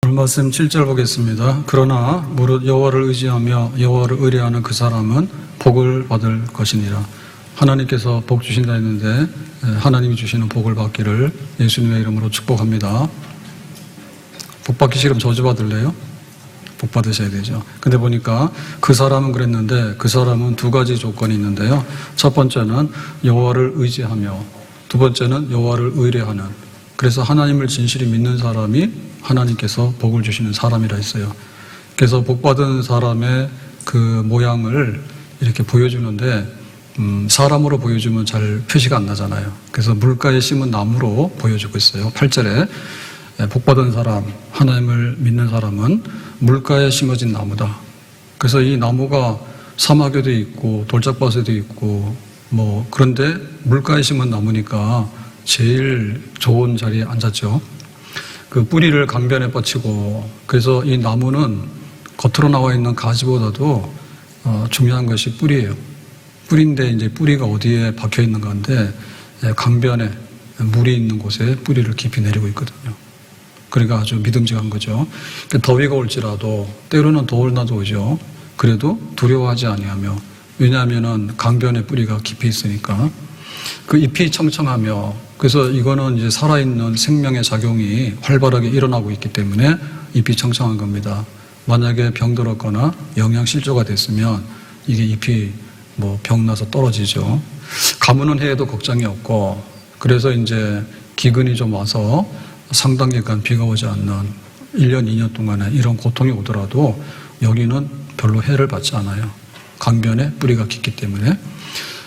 오늘 말씀 7절 보겠습니다. 그러나 무릇 여호와를 의지하며 여호와를 의뢰하는 그 사람은 복을 받을 것이니라. 하나님께서 복 주신다 했는데 하나님이 주시는 복을 받기를 예수님의 이름으로 축복합니다. 복 받기 싫으면 저주 받을래요? 복 받으셔야 되죠. 근데 보니까 그 사람은 그랬는데 그 사람은 두 가지 조건이 있는데요. 첫 번째는 여호와를 의지하며, 두 번째는 여호와를 의뢰하는. 그래서 하나님을 진실히 믿는 사람이 하나님께서 복을 주시는 사람이라 했어요. 그래서 복 받은 사람의 그 모양을 이렇게 보여주는데 사람으로 보여주면 잘 표시가 안 나잖아요. 그래서 물가에 심은 나무로 보여주고 있어요. 8절에 복 받은 사람, 하나님을 믿는 사람은 물가에 심어진 나무다. 그래서 이 나무가 사막에도 있고 돌짝밭에도 있고 그런데 물가에 심은 나무니까 제일 좋은 자리에 앉았죠. 그 뿌리를 강변에 뻗치고, 그래서 이 나무는 겉으로 나와 있는 가지보다도 중요한 것이 뿌리예요. 뿌리인데 이제 뿌리가 어디에 박혀 있는 건데 강변에 물이 있는 곳에 뿌리를 깊이 내리고 있거든요. 그러니까 아주 믿음직한 거죠. 더위가 올지라도 때로는 더울 날도 오죠. 그래도 두려워하지 아니하며, 왜냐하면은 강변에 뿌리가 깊이 있으니까. 그 잎이 청청하며, 그래서 이거는 이제 살아있는 생명의 작용이 활발하게 일어나고 있기 때문에 잎이 청청한 겁니다. 만약에 병들었거나 영양실조가 됐으면 이게 잎이 병나서 떨어지죠. 가무는 해에도 걱정이 없고, 그래서 이제 기근이 좀 와서 상당기간 비가 오지 않는 1년, 2년 동안에 이런 고통이 오더라도 여기는 별로 해를 받지 않아요. 강변에 뿌리가 깊기 때문에.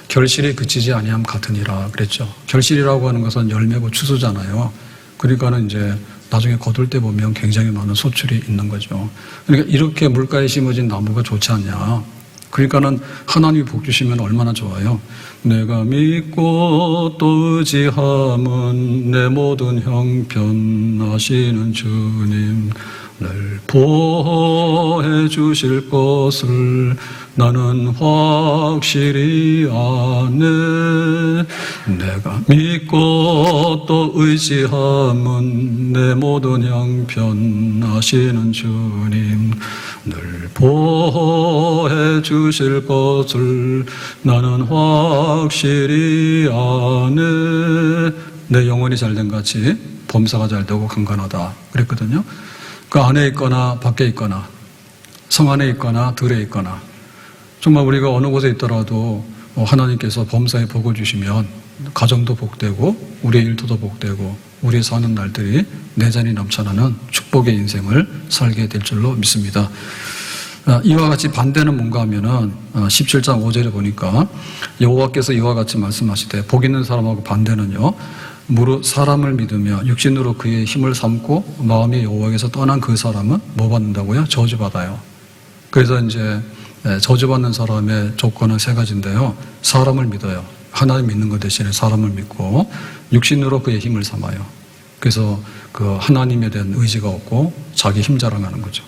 결실이 그치지 아니함 같으니라 그랬죠. 결실이라고 하는 것은 열매고 추수잖아요. 그러니까는 이제 나중에 거둘 때 보면 굉장히 많은 소출이 있는 거죠. 그러니까 이렇게 물가에 심어진 나무가 좋지 않냐. 그러니까는 하나님이 복 주시면 얼마나 좋아요. 내가 믿고 또 의지함은 내 모든 형편 아시는 주님 늘 보호해 주실 것을 나는 확실히 아네. 내가 믿고 또 의지함은 내 모든 형편 아시는 주님 늘 보호해 주실 것을 나는 확실히 아네. 내 영혼이 잘된 같이 범사가 잘되고 강건하다 그랬거든요. 그 안에 있거나 밖에 있거나 성 안에 있거나 들에 있거나 정말 우리가 어느 곳에 있더라도 하나님께서 범사에 복을 주시면 가정도 복되고 우리의 일터도 복되고 우리 사는 날들이 내전이 넘쳐나는 축복의 인생을 살게 될 줄로 믿습니다. 이와 같이 반대는 뭔가 하면은 17장 5절에 보니까 여호와께서 이와 같이 말씀하시되 복 있는 사람하고 반대는요, 무릇 사람을 믿으며 육신으로 그의 힘을 삼고 마음이 여호와에게서 떠난 그 사람은 뭐 받는다고요? 저주받아요. 그래서 이제 저주받는 사람의 조건은 세 가지인데요. 사람을 믿어요. 하나님 믿는 것 대신에 사람을 믿고 육신으로 그의 힘을 삼아요. 그래서 그 하나님에 대한 의지가 없고 자기 힘 자랑하는 거죠.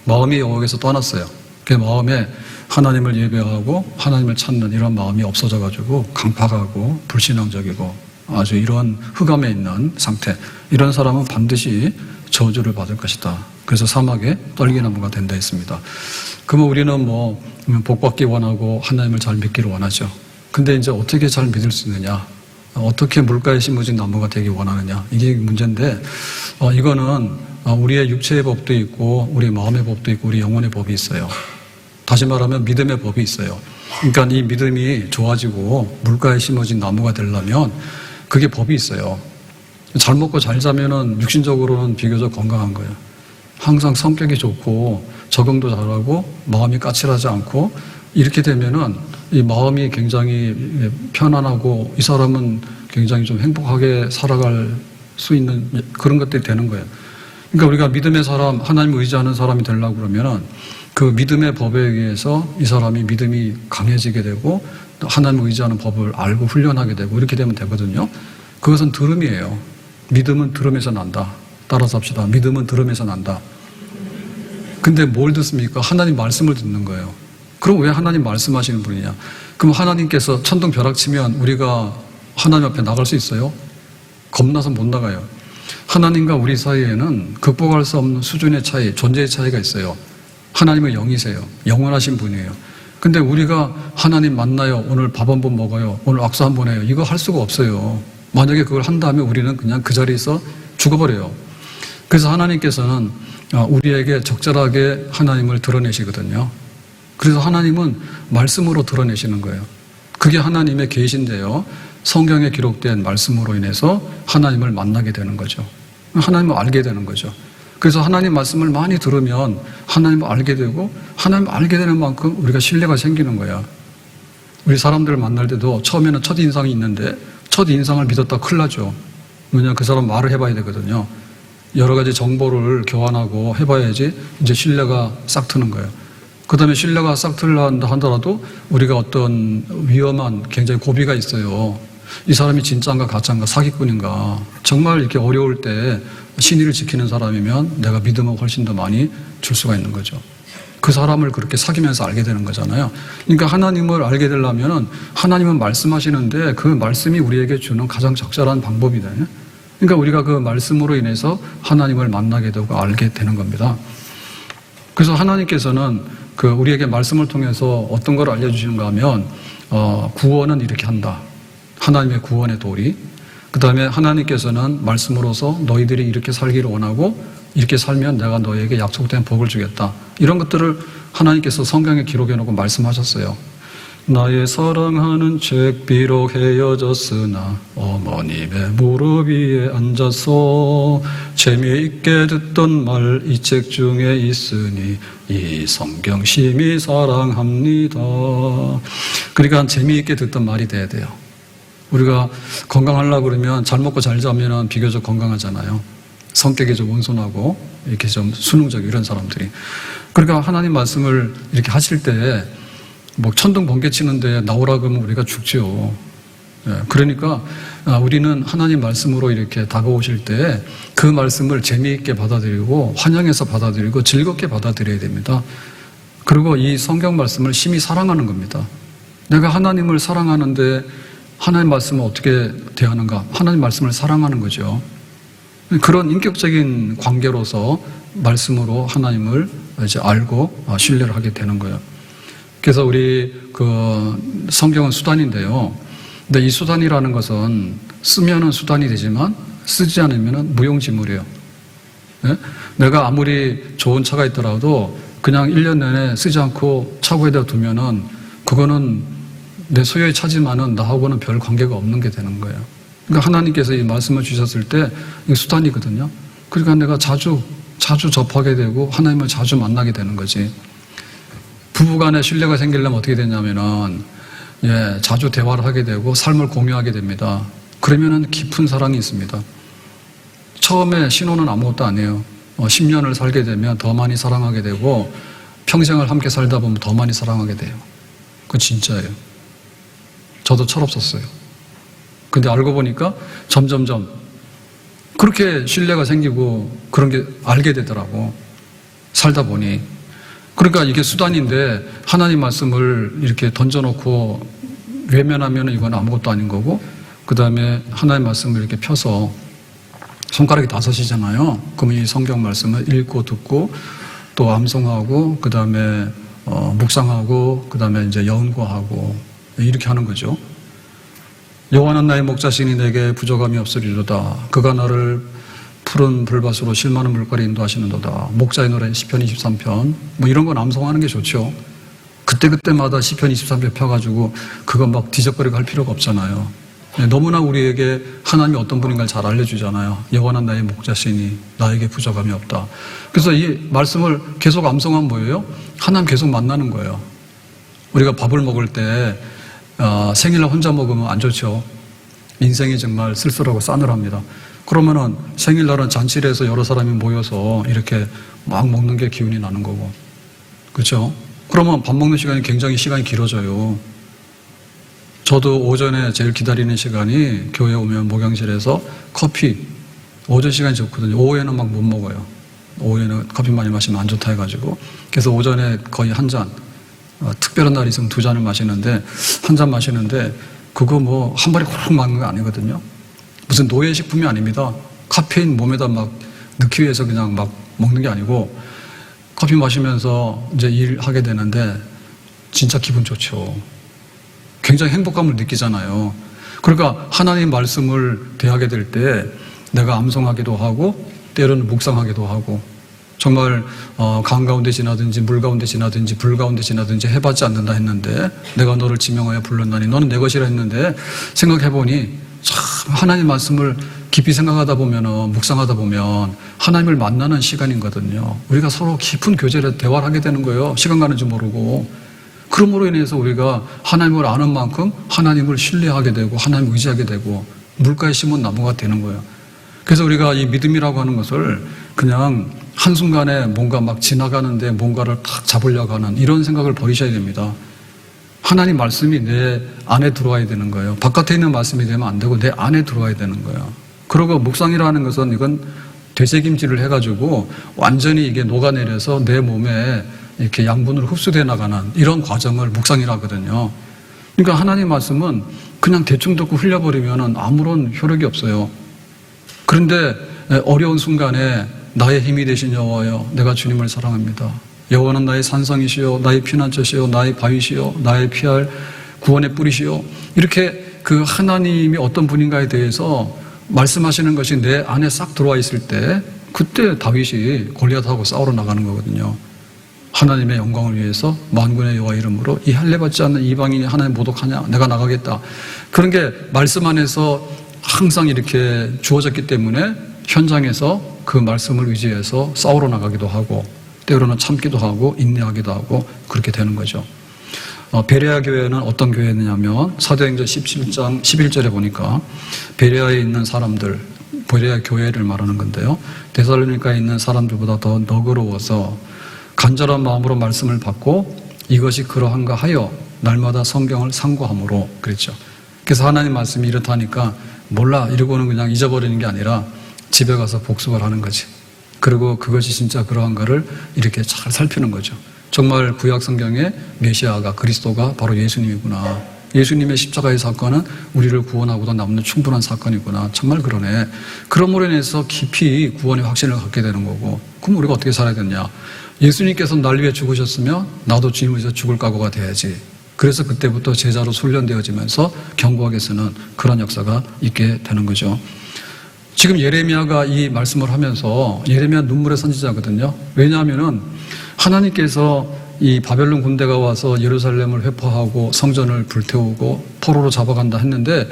마음이 여호와에게서 떠났어요. 그 마음에 하나님을 예배하고 하나님을 찾는 이런 마음이 없어져가지고 강팍하고 불신앙적이고 아주 이런 흑암에 있는 상태, 이런 사람은 반드시 저주를 받을 것이다. 그래서 사막에 떨기나무가 된다 했습니다. 그러면 우리는 복 받기 원하고 하나님을 잘 믿기를 원하죠. 근데 이제 어떻게 잘 믿을 수 있느냐? 어떻게 물가에 심어진 나무가 되기 원하느냐? 이게 문제인데, 이거는 우리의 육체의 법도 있고, 우리 마음의 법도 있고, 우리 영혼의 법이 있어요. 다시 말하면 믿음의 법이 있어요. 그러니까 이 믿음이 좋아지고 물가에 심어진 나무가 되려면 그게 법이 있어요. 잘 먹고 잘 자면은 육신적으로는 비교적 건강한 거예요. 항상 성격이 좋고 적응도 잘하고 마음이 까칠하지 않고 이렇게 되면은 이 마음이 굉장히 편안하고 이 사람은 굉장히 좀 행복하게 살아갈 수 있는 그런 것들이 되는 거예요. 그러니까 우리가 믿음의 사람, 하나님을 의지하는 사람이 되려고 그러면은 그 믿음의 법에 의해서 이 사람이 믿음이 강해지게 되고 또 하나님을 의지하는 법을 알고 훈련하게 되고 이렇게 되면 되거든요. 그것은 들음이에요. 믿음은 들음에서 난다. 따라서 합시다. 믿음은 들음에서 난다. 근데 뭘 듣습니까? 하나님 말씀을 듣는 거예요. 그럼 왜 하나님 말씀하시는 분이냐? 그럼 하나님께서 천둥 벼락치면 우리가 하나님 앞에 나갈 수 있어요? 겁나서 못 나가요. 하나님과 우리 사이에는 극복할 수 없는 수준의 차이, 존재의 차이가 있어요. 하나님은 영이세요. 영원하신 분이에요. 근데 우리가 하나님 만나요. 오늘 밥 한 번 먹어요. 오늘 악수 한 번 해요. 이거 할 수가 없어요. 만약에 그걸 한다면 우리는 그냥 그 자리에서 죽어버려요. 그래서 하나님께서는 우리에게 적절하게 하나님을 드러내시거든요. 그래서 하나님은 말씀으로 드러내시는 거예요. 그게 하나님의 계시인데요. 성경에 기록된 말씀으로 인해서 하나님을 만나게 되는 거죠. 하나님을 알게 되는 거죠. 그래서 하나님 말씀을 많이 들으면 하나님을 알게 되고 하나님을 알게 되는 만큼 우리가 신뢰가 생기는 거야. 우리 사람들을 만날 때도 처음에는 첫인상이 있는데 첫인상을 믿었다 큰일 나죠. 왜냐하면 그 사람 말을 해봐야 되거든요. 여러 가지 정보를 교환하고 해봐야지 이제 신뢰가 싹 트는 거예요. 그 다음에 신뢰가 싹 트는다 하더라도 우리가 어떤 위험한 굉장히 고비가 있어요. 이 사람이 진짜인가 가짜인가 사기꾼인가 정말 이렇게 어려울 때 신의를 지키는 사람이면 내가 믿음을 훨씬 더 많이 줄 수가 있는 거죠. 그 사람을 그렇게 사귀면서 알게 되는 거잖아요. 그러니까 하나님을 알게 되려면 하나님은 말씀하시는데 그 말씀이 우리에게 주는 가장 적절한 방법이다. 그러니까 우리가 그 말씀으로 인해서 하나님을 만나게 되고 알게 되는 겁니다. 그래서 하나님께서는 우리에게 말씀을 통해서 어떤 걸 알려주시는가 하면 구원은 이렇게 한다. 하나님의 구원의 도리. 그 다음에 하나님께서는 말씀으로서 너희들이 이렇게 살기를 원하고 이렇게 살면 내가 너희에게 약속된 복을 주겠다. 이런 것들을 하나님께서 성경에 기록해 놓고 말씀하셨어요. 나의 사랑하는 책 비록 헤어졌으나 어머님의 무릎 위에 앉아서 재미있게 듣던 말 이 책 중에 있으니 이 성경 심히 사랑합니다. 그러니까 재미있게 듣던 말이 돼야 돼요. 우리가 건강하려고 그러면 잘 먹고 잘 자면 비교적 건강하잖아요. 성격이 좀 온순하고 이렇게 좀 순응적 이런 사람들이. 그러니까 하나님 말씀을 이렇게 하실 때 뭐 천둥 번개 치는데 나오라 그러면 우리가 죽죠. 그러니까 우리는 하나님 말씀으로 이렇게 다가오실 때 그 말씀을 재미있게 받아들이고 환영해서 받아들이고 즐겁게 받아들여야 됩니다. 그리고 이 성경 말씀을 심히 사랑하는 겁니다. 내가 하나님을 사랑하는데 하나님 말씀을 어떻게 대하는가? 하나님 말씀을 사랑하는 거죠. 그런 인격적인 관계로서 말씀으로 하나님을 이제 알고 신뢰를 하게 되는 거예요. 그래서 우리 성경은 수단인데요. 근데 이 수단이라는 것은 쓰면은 수단이 되지만 쓰지 않으면은 무용지물이에요. 네? 내가 아무리 좋은 차가 있더라도 그냥 1년 내내 쓰지 않고 차고에다 두면은 그거는 내 소유의 차지만은 나하고는 별 관계가 없는 게 되는 거예요. 그러니까 하나님께서 이 말씀을 주셨을 때 이게 수단이거든요. 그러니까 내가 자주 접하게 되고 하나님을 자주 만나게 되는 거지. 부부간에 신뢰가 생기려면 어떻게 되냐면은 자주 대화를 하게 되고 삶을 공유하게 됩니다. 그러면은 깊은 사랑이 있습니다. 처음에 신혼은 아무것도 아니에요. 10년을 살게 되면 더 많이 사랑하게 되고 평생을 함께 살다 보면 더 많이 사랑하게 돼요. 그건 진짜예요. 저도 철없었어요. 근데 알고 보니까 점점점 그렇게 신뢰가 생기고 그런 게 알게 되더라고. 살다 보니. 그러니까 이게 수단인데 하나님 말씀을 이렇게 던져놓고 외면하면 이건 아무것도 아닌 거고 그 다음에 하나님 말씀을 이렇게 펴서 손가락이 5이잖아요. 그러면 이 성경 말씀을 읽고 듣고 또 암송하고 그 다음에 묵상하고 그 다음에 이제 연구하고 이렇게 하는 거죠. 여호와는 나의 목자시니 내게 부족함이 없으리로다. 그가 나를 푸른 불밭으로 쉴 만한 물가로 인도하시는도다. 목자의 노래 시편 23편 뭐 이런 건 암송하는 게 좋죠. 그때마다 시편 23편 펴가지고 그거 막 뒤적거리고 할 필요가 없잖아요. 너무나 우리에게 하나님이 어떤 분인가를 잘 알려주잖아요. 여호와는 나의 목자시니 나에게 부족함이 없다. 그래서 이 말씀을 계속 암송하면 뭐예요? 하나님 계속 만나는 거예요. 우리가 밥을 먹을 때 생일날 혼자 먹으면 안 좋죠. 인생이 정말 쓸쓸하고 싸늘합니다. 그러면은 생일날은 잔치를 해서 여러 사람이 모여서 이렇게 막 먹는 게 기운이 나는 거고. 그렇죠? 그러면 밥 먹는 시간이 굉장히 시간이 길어져요. 저도 오전에 제일 기다리는 시간이 교회 오면 목양실에서 커피, 오전 시간이 좋거든요. 오후에는 막 못 먹어요. 오후에는 커피 많이 마시면 안 좋다 해가지고. 그래서 오전에 거의 한 잔, 특별한 날이 있으면 2잔을 마시는데, 한 잔 마시는데, 그거 뭐 한 번에 훅 먹는 거 아니거든요. 무슨 노예식품이 아닙니다. 카페인 몸에다 막 넣기 위해서 그냥 막 먹는 게 아니고 커피 마시면서 이제 일하게 되는데 진짜 기분 좋죠. 굉장히 행복감을 느끼잖아요. 그러니까 하나님 말씀을 대하게 될 때 내가 암송하기도 하고 때로는 묵상하기도 하고 정말 강 가운데 지나든지 물 가운데 지나든지 불 가운데 지나든지 해받지 않는다 했는데 내가 너를 지명하여 불렀나니 너는 내 것이라 했는데 생각해보니 참 하나님 말씀을 깊이 생각하다 보면 묵상하다 보면 하나님을 만나는 시간이거든요. 우리가 서로 깊은 교제를 대화를 하게 되는 거예요. 시간 가는 줄 모르고. 그러므로 인해서 우리가 하나님을 아는 만큼 하나님을 신뢰하게 되고 하나님을 의지하게 되고 물가에 심은 나무가 되는 거예요. 그래서 우리가 이 믿음이라고 하는 것을 그냥 한순간에 뭔가 막 지나가는데 뭔가를 탁 잡으려고 하는 이런 생각을 버리셔야 됩니다. 하나님 말씀이 내 안에 들어와야 되는 거예요. 바깥에 있는 말씀이 되면 안 되고 내 안에 들어와야 되는 거예요. 그리고 묵상이라는 것은 이건 되새김질을 해가지고 완전히 이게 녹아내려서 내 몸에 이렇게 양분으로 흡수되어 나가는 이런 과정을 묵상이라 하거든요. 그러니까 하나님 말씀은 그냥 대충 듣고 흘려버리면 아무런 효력이 없어요. 그런데 어려운 순간에 나의 힘이 되신 여호와여 내가 주님을 사랑합니다. 여호와는 나의 산성이시요 나의 피난처시요 나의 바위시요 나의 피할 구원의 뿌리시요 이렇게 그 하나님이 어떤 분인가에 대해서 말씀하시는 것이 내 안에 싹 들어와 있을 때 그때 다윗이 골리앗하고 싸우러 나가는 거거든요. 하나님의 영광을 위해서 만군의 여호와 이름으로 이 할례 받지 않는 이방인이 하나님 모독하냐 내가 나가겠다. 그런 게 말씀 안에서 항상 이렇게 주어졌기 때문에 현장에서 그 말씀을 의지해서 싸우러 나가기도 하고 때로는 참기도 하고 인내하기도 하고 그렇게 되는 거죠. 베레아 교회는 어떤 교회냐면 사도행전 17장 11절에 보니까 베레아에 있는 사람들 베레아 교회를 말하는 건데요. 데살로니가에 있는 사람들보다 더 너그러워서 간절한 마음으로 말씀을 받고 이것이 그러한가 하여 날마다 성경을 상고함으로 그랬죠. 그래서 하나님 말씀이 이렇다니까 몰라 이러고는 그냥 잊어버리는 게 아니라 집에 가서 복습을 하는 거지. 그리고 그것이 진짜 그러한가를 이렇게 잘 살피는 거죠. 정말 구약 성경의 메시아가 그리스도가 바로 예수님이구나. 예수님의 십자가의 사건은 우리를 구원하고도 남는 충분한 사건이구나. 정말 그러네. 그러므로 인해서 깊이 구원의 확신을 갖게 되는 거고 그럼 우리가 어떻게 살아야 되냐. 예수님께서 날 위해 죽으셨으면 나도 주님을 위해서 죽을 각오가 돼야지. 그래서 그때부터 제자로 훈련되어지면서 견고하게 쓰는 그런 역사가 있게 되는 거죠. 지금 예레미야가 이 말씀을 하면서 예레미야 눈물의 선지자거든요. 왜냐하면은 하나님께서 이 바벨론 군대가 와서 예루살렘을 회포하고 성전을 불태우고 포로로 잡아간다 했는데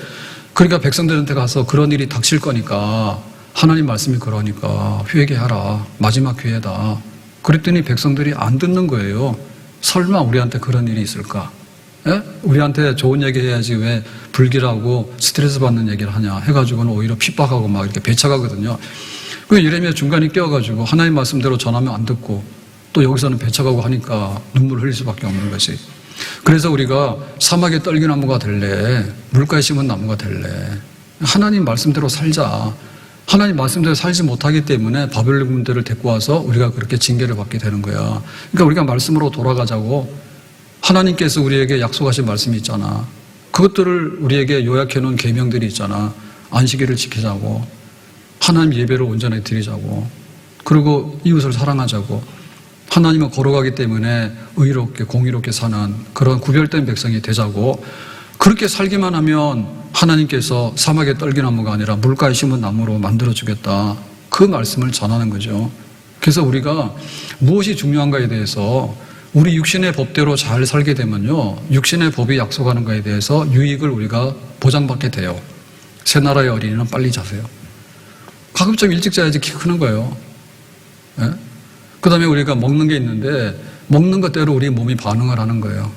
그러니까 백성들한테 가서 그런 일이 닥칠 거니까 하나님 말씀이 그러니까 회개하라. 마지막 기회다. 그랬더니 백성들이 안 듣는 거예요. 설마 우리한테 그런 일이 있을까? 예? 우리한테 좋은 얘기 해야지 왜 불길하고 스트레스 받는 얘기를 하냐 해가지고는 오히려 핍박하고 막 이렇게 배척하거든요. 그 예레미야 중간에 끼어가지고 하나님 말씀대로 전하면 안 듣고 또 여기서는 배척하고 하니까 눈물 흘릴 수밖에 없는 것이. 그래서 우리가 사막에 떨기 나무가 될래 물가에 심은 나무가 될래 하나님 말씀대로 살자. 하나님 말씀대로 살지 못하기 때문에 바벨론 군대를 데리고 와서 우리가 그렇게 징계를 받게 되는 거야. 그러니까 우리가 말씀으로 돌아가자고 하나님께서 우리에게 약속하신 말씀이 있잖아. 그것들을 우리에게 요약해 놓은 계명들이 있잖아. 안식일을 지키자고 하나님 예배를 온전히 드리자고 그리고 이웃을 사랑하자고 하나님은 걸어가기 때문에 의롭게 공의롭게 사는 그런 구별된 백성이 되자고 그렇게 살기만 하면 하나님께서 사막의 떨기나무가 아니라 물가에 심은 나무로 만들어주겠다. 그 말씀을 전하는 거죠. 그래서 우리가 무엇이 중요한가에 대해서 우리 육신의 법대로 잘 살게 되면요. 육신의 법이 약속하는 것에 대해서 유익을 우리가 보장받게 돼요. 새 나라의 어린이는 빨리 자세요. 가급적 일찍 자야지 키 크는 거예요. 예? 그 다음에 우리가 먹는 게 있는데 먹는 것대로 우리 몸이 반응을 하는 거예요.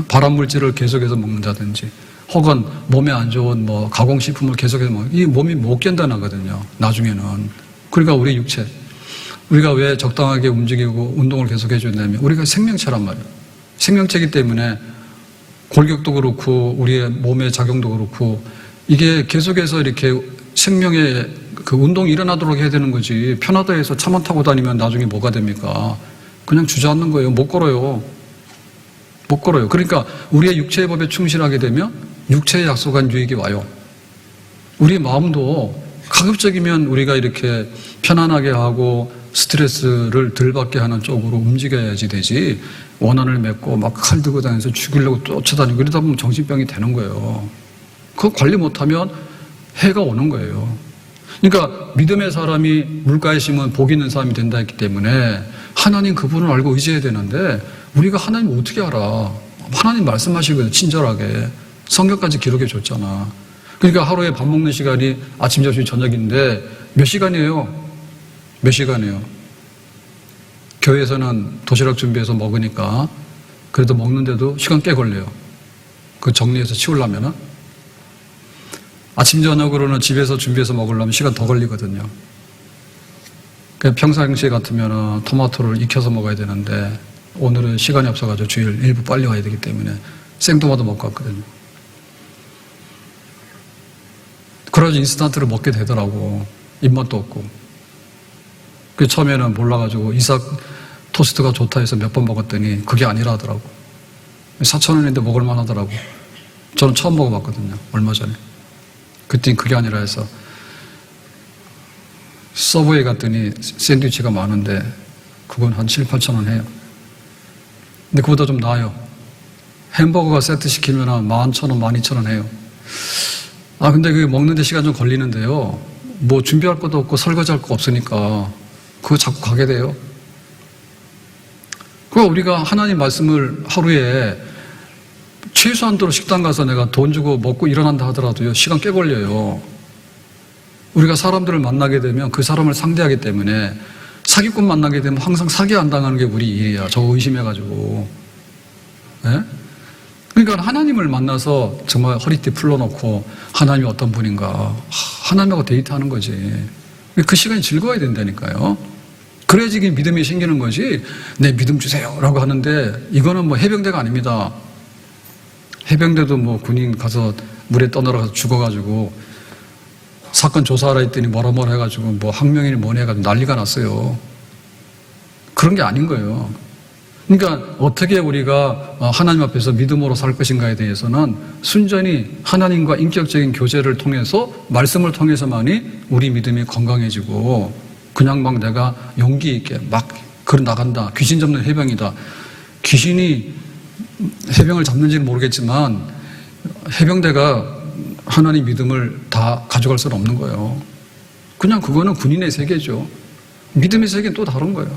발암물질을 계속해서 먹는다든지 혹은 몸에 안 좋은 뭐 가공식품을 계속해서 먹는 이 몸이 못 견뎌나거든요. 나중에는. 그러니까 우리 육체 우리가 왜 적당하게 움직이고 운동을 계속 해줘야 되냐면 우리가 생명체란 말이에요. 생명체이기 때문에 골격도 그렇고 우리의 몸의 작용도 그렇고 이게 계속해서 이렇게 생명의 그 운동이 일어나도록 해야 되는 거지. 편하다 해서 차만 타고 다니면 나중에 뭐가 됩니까? 그냥 주저앉는 거예요. 못 걸어요. 못 걸어요. 그러니까 우리의 육체의 법에 충실하게 되면 육체에 약속한 유익이 와요. 우리 마음도 가급적이면 우리가 이렇게 편안하게 하고 스트레스를 덜 받게 하는 쪽으로 움직여야지 되지, 원한을 맺고 막 칼 들고 다니면서 죽이려고 쫓아다니고 이러다 보면 정신병이 되는 거예요. 그거 관리 못하면 해가 오는 거예요. 그러니까 믿음의 사람이 물가에 심은 복 있는 사람이 된다 했기 때문에 하나님 그분을 알고 의지해야 되는데, 우리가 하나님 어떻게 알아? 하나님 말씀하시거든요. 친절하게 성경까지 기록해 줬잖아. 그러니까 하루에 밥 먹는 시간이 아침, 점심, 저녁인데 몇 시간이에요? 몇 시간이에요? 교회에서는 도시락 준비해서 먹으니까 그래도 먹는데도 시간 꽤 걸려요. 그 정리해서 치우려면은. 아침, 저녁으로는 집에서 준비해서 먹으려면 시간 더 걸리거든요. 평상시에 같으면 토마토를 익혀서 먹어야 되는데 오늘은 시간이 없어가지고 주일 일부 빨리 와야 되기 때문에 생토마토 먹고 왔거든요. 그래서 인스턴트를 먹게 되더라고. 입맛도 없고. 그 처음에는 몰라가지고 이삭 토스트가 좋다 해서 몇 번 먹었더니 그게 아니라 하더라고. 4,000원인데 먹을만 하더라고. 저는 처음 먹어봤거든요. 얼마 전에. 그때 그게 아니라 해서 서브웨이 갔더니 샌드위치가 많은데 그건 한 7, 8,000원 해요. 근데 그보다 좀 나아요. 햄버거가 세트 시키면 한 11,000원, 12,000원 해요. 근데 그게 먹는데 시간 좀 걸리는데요. 뭐 준비할 것도 없고 설거지할 거 없으니까 그거 자꾸 가게 돼요. 그거 우리가 하나님 말씀을 하루에 최소한도로 식당 가서 내가 돈 주고 먹고 일어난다 하더라도요, 시간 꽤 걸려요. 우리가 사람들을 만나게 되면 그 사람을 상대하기 때문에, 사기꾼 만나게 되면 항상 사기 안 당하는 게 우리 일이야. 저거 의심해가지고. 네? 그러니까 하나님을 만나서 정말 허리띠 풀러놓고 하나님이 어떤 분인가, 하나님하고 데이트하는 거지. 그 시간이 즐거워야 된다니까요. 그래야지 이게 믿음이 생기는 거지. 네, 믿음 주세요 라고 하는데 이거는 뭐 해병대가 아닙니다. 해병대도 뭐 군인 가서 물에 떠내려가서 죽어가지고 사건 조사하라 했더니 뭐라 해가지고 뭐 항명인이 뭐냐 해가지고 난리가 났어요. 그런 게 아닌 거예요. 그러니까 어떻게 우리가 하나님 앞에서 믿음으로 살 것인가에 대해서는 순전히 하나님과 인격적인 교제를 통해서, 말씀을 통해서만이 우리 믿음이 건강해지고, 그냥 막 내가 용기 있게 막 걸어 나간다, 귀신 잡는 해병이다. 귀신이 해병을 잡는지는 모르겠지만 해병대가 하나님 믿음을 다 가져갈 수는 없는 거예요. 그냥 그거는 군인의 세계죠. 믿음의 세계는 또 다른 거예요.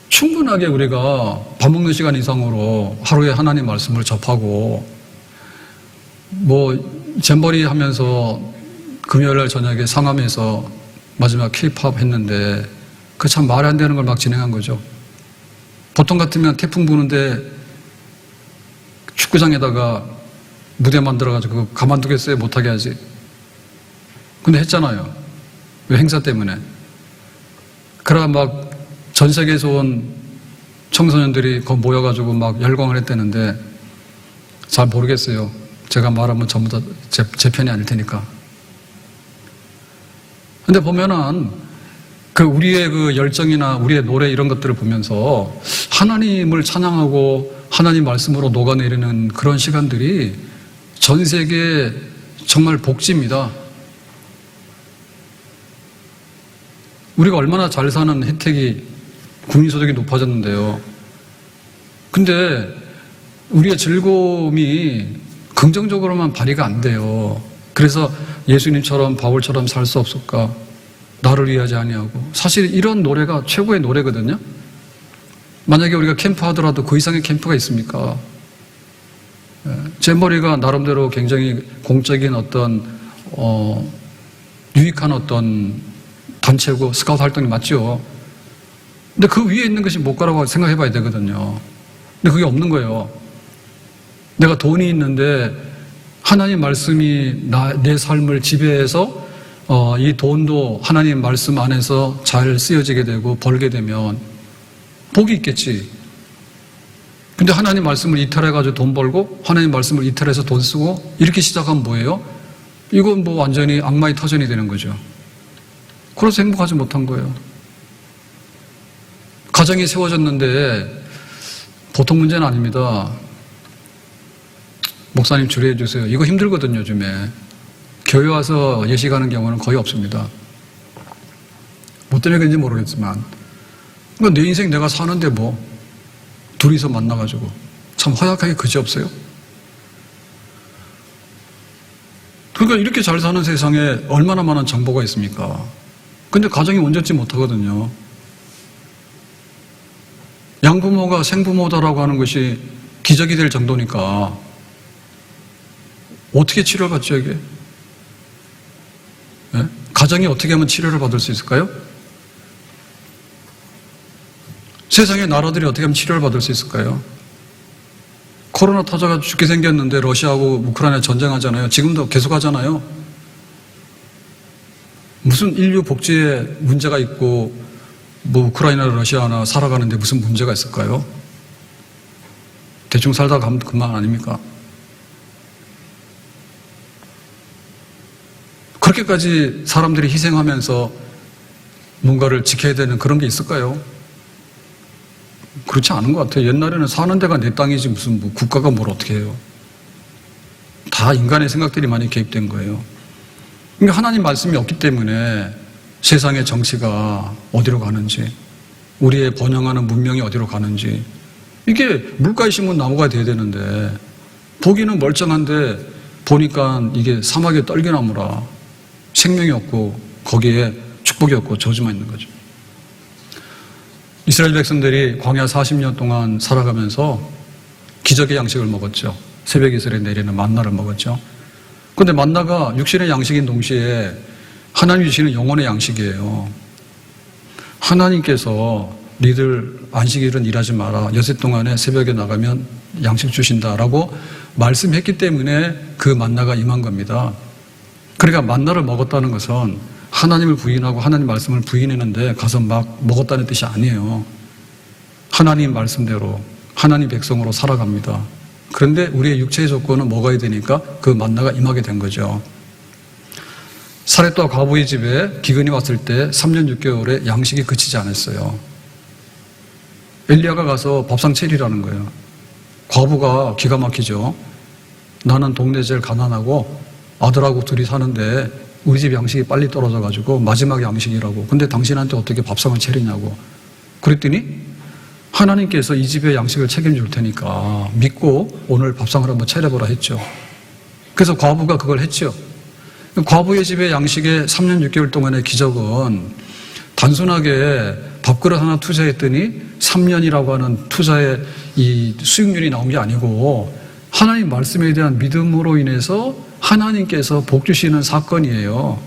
충분하게 우리가 밥 먹는 시간 이상으로 하루에 하나님 말씀을 접하고, 뭐 잼버리 하면서 금요일날 저녁에 상암에서 마지막 K-팝 했는데 그 참 말이 안 되는 걸 막 진행한 거죠. 보통 같으면 태풍 부는데 축구장에다가 무대 만들어가지고 그거 가만두겠어요? 못하게 하지. 근데 했잖아요. 왜? 행사 때문에. 그러나 막 전 세계에서 온 청소년들이 거기 모여가지고 막 열광을 했다는데 잘 모르겠어요. 제가 말하면 전부 다 제 편이 아닐 테니까. 근데 보면은 그 우리의 그 열정이나 우리의 노래 이런 것들을 보면서 하나님을 찬양하고 하나님 말씀으로 녹아내리는 그런 시간들이 전 세계에 정말 복지입니다. 우리가 얼마나 잘 사는 혜택이, 국민소득이 높아졌는데요. 근데 우리의 즐거움이 긍정적으로만 발휘가 안 돼요. 그래서 예수님처럼 바울처럼 살 수 없을까? 나를 위하지 아니하고. 사실 이런 노래가 최고의 노래거든요. 만약에 우리가 캠프 하더라도 그 이상의 캠프가 있습니까? 잼버리가 나름대로 굉장히 공적인 어떤 유익한 어떤 단체고 스카우트 활동이 맞죠. 근데 그 위에 있는 것이 뭐가라고 생각해 봐야 되거든요. 근데 그게 없는 거예요. 내가 돈이 있는데 하나님 말씀이 내 삶을 지배해서 이 돈도 하나님 말씀 안에서 잘 쓰여지게 되고 벌게 되면 복이 있겠지. 근데 하나님 말씀을 이탈해가지고 돈 벌고 하나님 말씀을 이탈해서 돈 쓰고 이렇게 시작하면 뭐예요? 이건 뭐 완전히 악마의 터전이 되는 거죠. 그래서 행복하지 못한 거예요. 가정이 세워졌는데 보통 문제는 아닙니다. 목사님 주례해 주세요. 이거 힘들거든요, 요즘에. 교회 와서 예식 가는 경우는 거의 없습니다. 뭐 때문에 그런지 모르겠지만. 그러니까 내 인생 내가 사는데 뭐 둘이서 만나가지고 참 허약하게 그지없어요. 그러니까 이렇게 잘 사는 세상에 얼마나 많은 정보가 있습니까? 근데 가정이 온전치 못하거든요. 양부모가 생부모다라고 하는 것이 기적이 될 정도니까 어떻게 치료를 받죠, 이게? 네? 가정이 어떻게 하면 치료를 받을 수 있을까요? 세상의 나라들이 어떻게 하면 치료를 받을 수 있을까요? 코로나 터져가 죽게 생겼는데 러시아하고 우크라이나 전쟁하잖아요. 지금도 계속 하잖아요. 무슨 인류 복지에 문제가 있고 뭐 우크라이나나 러시아나 살아가는데 무슨 문제가 있을까요? 대충 살다 가면 그만 아닙니까? 그렇게까지 사람들이 희생하면서 뭔가를 지켜야 되는 그런 게 있을까요? 그렇지 않은 것 같아요. 옛날에는 사는 데가 내 땅이지 무슨 뭐 국가가 뭘 어떻게 해요. 다 인간의 생각들이 많이 개입된 거예요. 그러니까 하나님 말씀이 없기 때문에 세상의 정치가 어디로 가는지, 우리의 번영하는 문명이 어디로 가는지, 이게 물가에 심은 나무가 돼야 되는데 보기는 멀쩡한데 보니까 이게 사막의 떨기나무라 생명이 없고 거기에 축복이 없고 저주만 있는 거죠. 이스라엘 백성들이 광야 40년 동안 살아가면서 기적의 양식을 먹었죠. 새벽 이슬에 내리는 만나를 먹었죠. 그런데 만나가 육신의 양식인 동시에 하나님 주시는 영혼의 양식이에요. 하나님께서 니들 안식일은 일하지 마라. 여섯 동안에 새벽에 나가면 양식 주신다라고 말씀했기 때문에 그 만나가 임한 겁니다. 그러니까 만나를 먹었다는 것은 하나님을 부인하고 하나님 말씀을 부인했는데 가서 막 먹었다는 뜻이 아니에요. 하나님 말씀대로 하나님 백성으로 살아갑니다. 그런데 우리의 육체의 조건은 먹어야 되니까 그 만나가 임하게 된 거죠. 사렙과 과부의 집에 기근이 왔을 때 3년 6개월에 양식이 그치지 않았어요. 엘리야가 가서 밥상 차리라는 거예요. 과부가 기가 막히죠. 나는 동네 제일 가난하고 아들하고 둘이 사는데 우리 집 양식이 빨리 떨어져가지고 마지막 양식이라고. 근데 당신한테 어떻게 밥상을 차리냐고. 그랬더니 하나님께서 이 집의 양식을 책임질 테니까 믿고 오늘 밥상을 한번 차려보라 했죠. 그래서 과부가 그걸 했죠. 과부의 집의 양식의 3년 6개월 동안의 기적은 단순하게 밥그릇 하나 투자했더니 3년이라고 하는 투자의 이 수익률이 나온 게 아니고 하나님 말씀에 대한 믿음으로 인해서 하나님께서 복 주시는 사건이에요.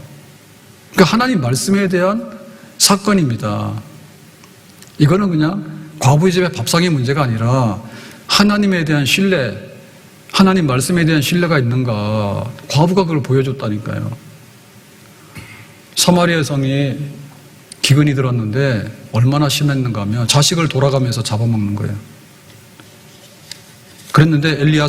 그러니까 하나님 말씀에 대한 사건입니다. 이거는 그냥 과부의 집의 밥상의 문제가 아니라 하나님에 대한 신뢰, 하나님 말씀에 대한 신뢰가 있는가. 과부가 그걸 보여줬다니까요. 사마리아 성이 기근이 들었는데 얼마나 심했는가 하면 자식을 돌아가면서 잡아먹는 거예요. 그랬는데 엘리사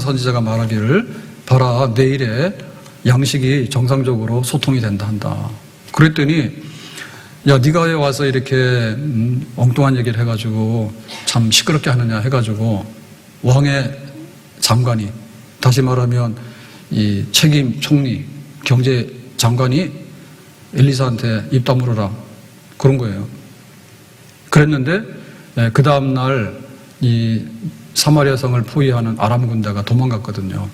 선지자가 말하기를 봐라, 내일에 양식이 정상적으로 소통이 된다 한다. 그랬더니 야, 네가 왜 와서 이렇게 엉뚱한 얘기를 해가지고 참 시끄럽게 하느냐 해가지고 왕의 장관이, 다시 말하면 이 책임 총리, 경제 장관이 엘리사한테 입 다물어라 그런 거예요. 그랬는데 그 다음날 이 사마리아 성을 포위하는 아람 군대가 도망갔거든요.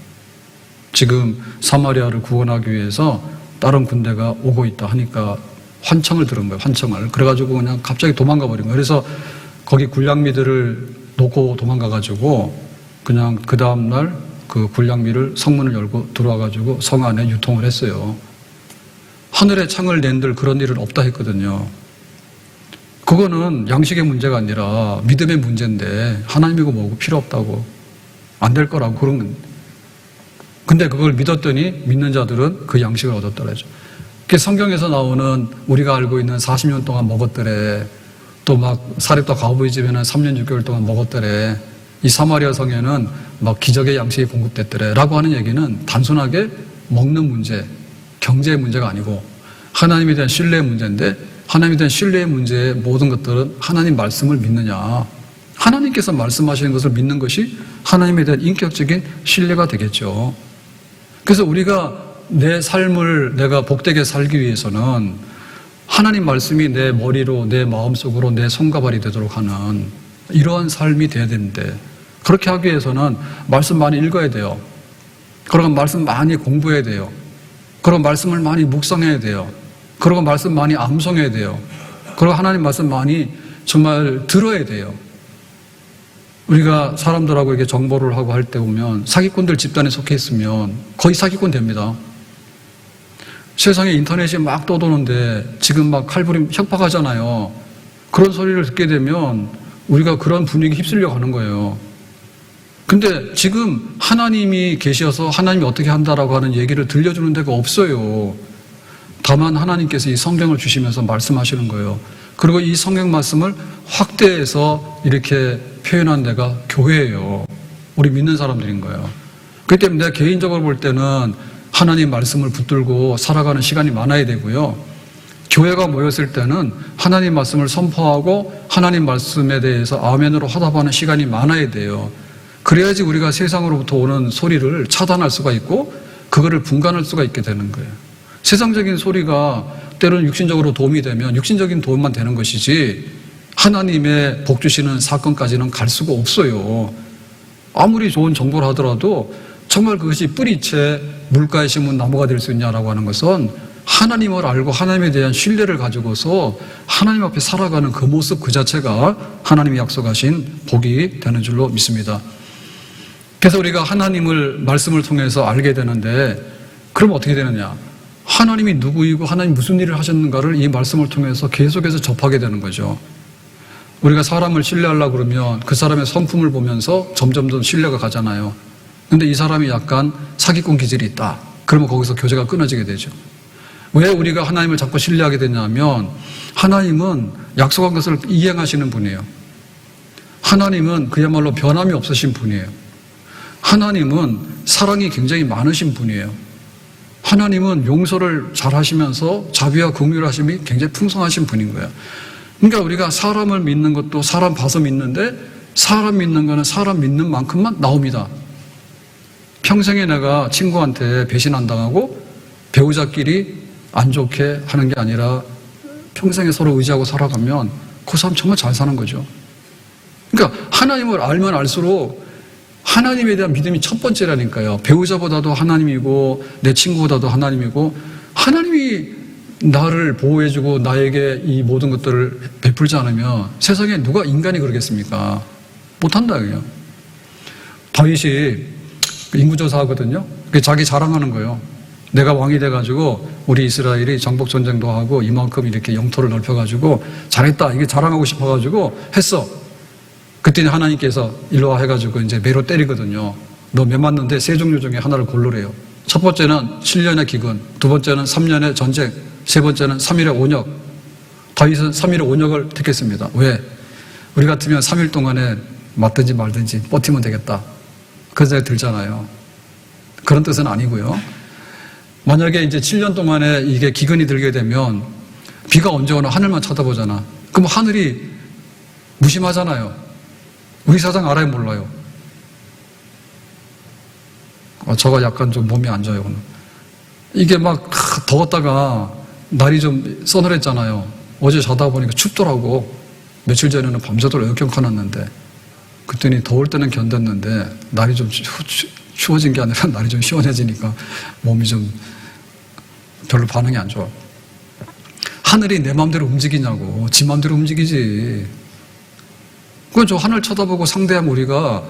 지금 사마리아를 구원하기 위해서 다른 군대가 오고 있다 하니까 환청을 들은 거예요. 환청을. 그래가지고 그냥 갑자기 도망가 버린 거예요. 그래서 거기 군량미들을 놓고 도망가가지고 그냥 그 다음날 그 군량미를 성문을 열고 들어와가지고 성 안에 유통을 했어요. 하늘에 창을 낸들 그런 일은 없다 했거든요. 그거는 양식의 문제가 아니라 믿음의 문제인데 하나님이고 뭐고 필요 없다고 안 될 거라고 그런 건데. 근데 그걸 믿었더니 믿는 자들은 그 양식을 얻었더라죠. 성경에서 나오는 우리가 알고 있는 40년 동안 먹었더래, 또 막 사렙과 과부의 집에는 3년 6개월 동안 먹었더래, 이 사마리아 성에는 막 기적의 양식이 공급됐더래 라고 하는 얘기는 단순하게 먹는 문제, 경제의 문제가 아니고 하나님에 대한 신뢰의 문제인데, 하나님에 대한 신뢰의 문제의 모든 것들은 하나님 말씀을 믿느냐, 하나님께서 말씀하시는 것을 믿는 것이 하나님에 대한 인격적인 신뢰가 되겠죠. 그래서 우리가 내 삶을 내가 복되게 살기 위해서는 하나님 말씀이 내 머리로, 내 마음속으로, 내 손과 발이 되도록 하는 이러한 삶이 돼야 되는데, 그렇게 하기 위해서는 말씀 많이 읽어야 돼요. 그리고 말씀 많이 공부해야 돼요. 그리고 말씀을 많이 묵상해야 돼요. 그리고 말씀 많이 암송해야 돼요. 그리고 하나님 말씀 많이 정말 들어야 돼요. 우리가 사람들하고 이렇게 정보를 하고 할 때 보면 사기꾼들 집단에 속해 있으면 거의 사기꾼 됩니다. 세상에 인터넷이 막 떠도는데 지금 막 칼부림 협박하잖아요. 그런 소리를 듣게 되면 우리가 그런 분위기에 휩쓸려 가는 거예요. 근데 지금 하나님이 계셔서 하나님이 어떻게 한다라고 하는 얘기를 들려주는 데가 없어요. 다만 하나님께서 이 성경을 주시면서 말씀하시는 거예요. 그리고 이 성경 말씀을 확대해서 이렇게 표현한 데가 교회예요. 우리 믿는 사람들인 거예요. 그렇기 때문에 내가 개인적으로 볼 때는 하나님 말씀을 붙들고 살아가는 시간이 많아야 되고요. 교회가 모였을 때는 하나님 말씀을 선포하고 하나님 말씀에 대해서 아멘으로 화답하는 시간이 많아야 돼요. 그래야지 우리가 세상으로부터 오는 소리를 차단할 수가 있고 그거를 분간할 수가 있게 되는 거예요. 세상적인 소리가 때로는 육신적으로 도움이 되면 육신적인 도움만 되는 것이지 하나님의 복 주시는 사건까지는 갈 수가 없어요. 아무리 좋은 정보를 하더라도 정말 그것이 뿌리채 물가에 심은 나무가 될 수 있냐라고 하는 것은 하나님을 알고 하나님에 대한 신뢰를 가지고서 하나님 앞에 살아가는 그 모습 그 자체가 하나님이 약속하신 복이 되는 줄로 믿습니다. 그래서 우리가 하나님을 말씀을 통해서 알게 되는데 그럼 어떻게 되느냐? 하나님이 누구이고 하나님 무슨 일을 하셨는가를 이 말씀을 통해서 계속해서 접하게 되는 거죠. 우리가 사람을 신뢰하려고 그러면 그 사람의 성품을 보면서 점점 더 신뢰가 가잖아요. 근데 이 사람이 약간 사기꾼 기질이 있다. 그러면 거기서 교제가 끊어지게 되죠. 왜 우리가 하나님을 자꾸 신뢰하게 되냐면 하나님은 약속한 것을 이행하시는 분이에요. 하나님은 그야말로 변함이 없으신 분이에요. 하나님은 사랑이 굉장히 많으신 분이에요. 하나님은 용서를 잘 하시면서 자비와 긍휼 하심이 굉장히 풍성하신 분인 거예요. 그러니까 우리가 사람을 믿는 것도 사람 봐서 믿는데 사람 믿는 거는 사람 믿는 만큼만 나옵니다. 평생에 내가 친구한테 배신 안 당하고 배우자끼리 안 좋게 하는 게 아니라 평생에 서로 의지하고 살아가면 그 사람 정말 잘 사는 거죠. 그러니까 하나님을 알면 알수록 하나님에 대한 믿음이 첫 번째라니까요. 배우자보다도 하나님이고 내 친구보다도 하나님이고 하나님이 나를 보호해주고 나에게 이 모든 것들을 베풀지 않으면 세상에 누가 인간이 그러겠습니까? 못한다 그냥. 다윗이 인구조사하거든요. 자기 자랑하는 거예요. 내가 왕이 돼가지고 우리 이스라엘이 정복전쟁도 하고 이만큼 이렇게 영토를 넓혀가지고 잘했다. 이게 자랑하고 싶어가지고 했어. 그때는 하나님께서 일로 와 해가지고 이제 매로 때리거든요. 너 매 맞는데 세 종류 중에 하나를 고르래요. 첫 번째는 7년의 기근, 두 번째는 3년의 전쟁, 세 번째는 3일의 온역. 다윗은 3일의 온역을 택했습니다. 왜? 우리 같으면 3일 동안에 맞든지 말든지 버티면 되겠다. 그런 생각이 들잖아요. 그런 뜻은 아니고요. 만약에 이제 7년 동안에 이게 기근이 들게 되면 비가 언제 오나 하늘만 쳐다보잖아. 그럼 하늘이 무심하잖아요. 우리 사장 알아요, 몰라요? 저가 약간 좀 몸이 안 좋아요, 오늘. 이게 막 더웠다가 날이 좀 서늘했잖아요. 어제 자다 보니까 춥더라고. 며칠 전에는 밤새도록 에어컨 켜놨는데 그랬더니 더울 때는 견뎠는데 날이 좀 추워진 게 아니라 날이 좀 시원해지니까 몸이 좀 별로 반응이 안 좋아. 하늘이 내 마음대로 움직이냐고. 지 마음대로 움직이지. 그건 저 하늘 쳐다보고 상대하면 우리가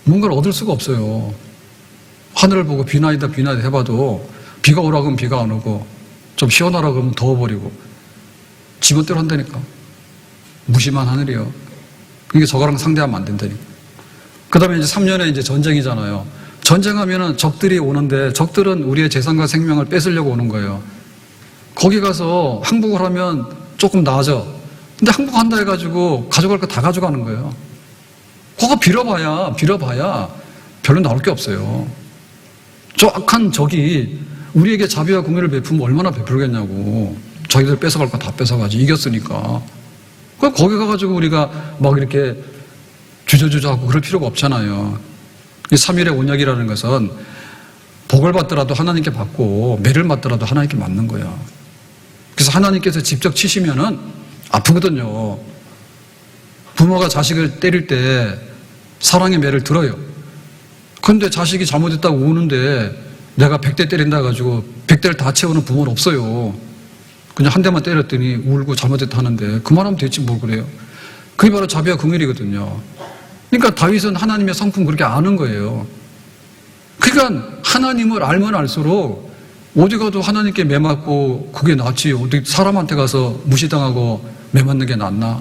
뭔가를 얻을 수가 없어요. 하늘을 보고 비나이다 비나이다 해봐도 비가 오라고 하면 비가 안 오고 좀 시원하라고 하면 더워버리고 지멋대로 한다니까. 무심한 하늘이요. 그게 저거랑 상대하면 안 된다니까. 그 다음에 이제 3년에 이제 전쟁이잖아요. 전쟁하면은 적들이 오는데 적들은 우리의 재산과 생명을 뺏으려고 오는 거예요. 거기 가서 항복을 하면 조금 나아져. 근데 항복한다 해가지고 가져갈 거 다 가져가는 거예요. 그거 빌어봐야 별로 나올 게 없어요. 저 악한 적이 우리에게 자비와 긍휼을 베풀면 얼마나 베풀겠냐고. 자기들 뺏어갈 거 다 뺏어가지. 이겼으니까. 그럼 거기 가가지고 우리가 막 이렇게 주저주저하고 그럴 필요가 없잖아요. 이 3일의 온역이라는 것은 복을 받더라도 하나님께 받고 매를 맞더라도 하나님께 맞는 거야. 그래서 하나님께서 직접 치시면은 아프거든요. 부모가 자식을 때릴 때 사랑의 매를 들어요. 그런데 자식이 잘못했다고 우는데 내가 100대 때린다 해가지고 100대를 다 채우는 부모는 없어요. 그냥 한 대만 때렸더니 울고 잘못했다 하는데 그만하면 됐지 뭘 그래요. 그게 바로 자비와 긍휼이거든요. 그러니까 다윗은 하나님의 성품 그렇게 아는 거예요. 그러니까 하나님을 알면 알수록 어디 가도 하나님께 매 맞고 그게 낫지 어디 사람한테 가서 무시당하고 매 맞는 게 낫나.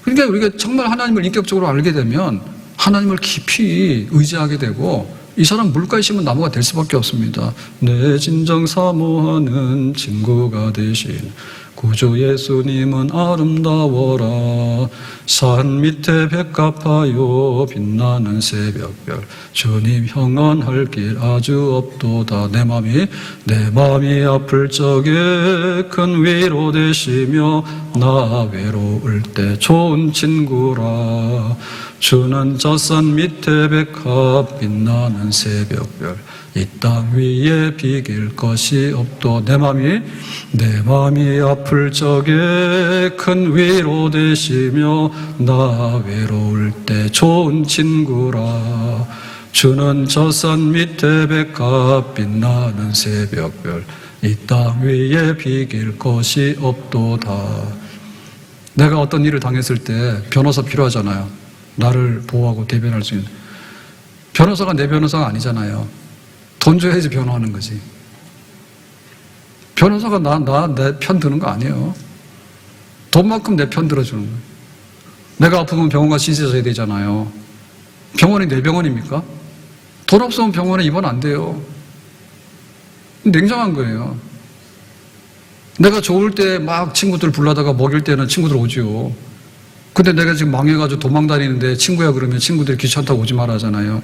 그러니까 우리가 정말 하나님을 인격적으로 알게 되면 하나님을 깊이 의지하게 되고 이 사람 물가에 심은 나무가 될 수밖에 없습니다. 내 진정 사모하는 친구가 되신 구주 예수님은 아름다워라. 산 밑에 백합하여 빛나는 새벽별 주님 형언할 길 아주 없도다. 내 맘이 아플 적에 큰 위로 되시며 나 외로울 때 좋은 친구라. 주는 저 산 밑에 백합 빛나는 새벽별 이 땅 위에 비길 것이 없도. 내 맘이 아플 적에 큰 위로 되시며 나 외로울 때 좋은 친구라. 주는 저 산 밑에 백합 빛나는 새벽별 이 땅 위에 비길 것이 없도다. 내가 어떤 일을 당했을 때 변호사 필요하잖아요. 나를 보호하고 대변할 수 있는. 변호사가 내 변호사가 아니잖아요. 돈 줘야지 변호하는 거지. 변호사가 내 편 드는 거 아니에요. 돈만큼 내 편 들어주는 거예요. 내가 아프면 병원 가서 신세 져야 되잖아요. 병원이 내 병원입니까? 돈 없으면 병원에 입원 안 돼요. 냉정한 거예요. 내가 좋을 때 막 친구들 불러다가 먹일 때는 친구들 오지요. 근데 내가 지금 망해가지고 도망다니는데 친구야 그러면 친구들이 귀찮다고 오지 말아 하잖아요.